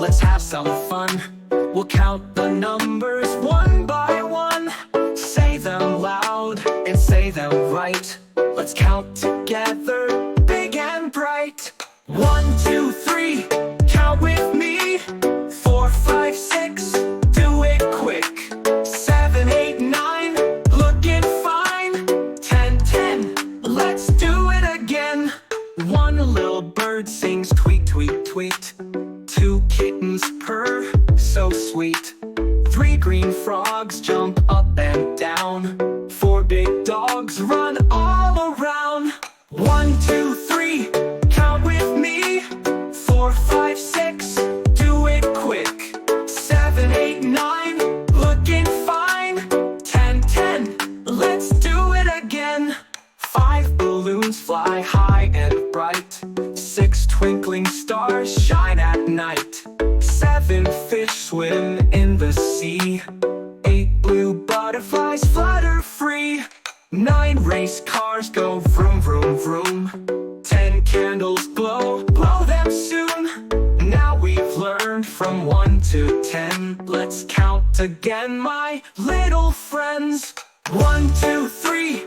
let's have some fun. We'll count the numbers one by one. Say them loud and say them right. Let's count together, big and bright. 1, 2, 3, count with me. 4, 5, 6, do it quick. 7, 8, 9, looking fine. 10, 10, let's do it again. One little bird sings tweet, tweet, tweet. 2 kittens purr, so sweet. 3 green frogs jump up and down. 4 big dogs run all around. 1, 2, 3, count with me. 4, 5, 6, do it quick. 7, 8, 9, looking fine. 10, 10, let's do it again. 5 balloons fly high and bright. 6 twinkling stars shine at night. 7 fish swim in the sea. 8 blue butterflies flutter free. 9 race cars go vroom, vroom, vroom. 10 candles glow, blow them soon. Now we've learned from 1 to 10. Let's count again, my little friends. 1, 2, 3,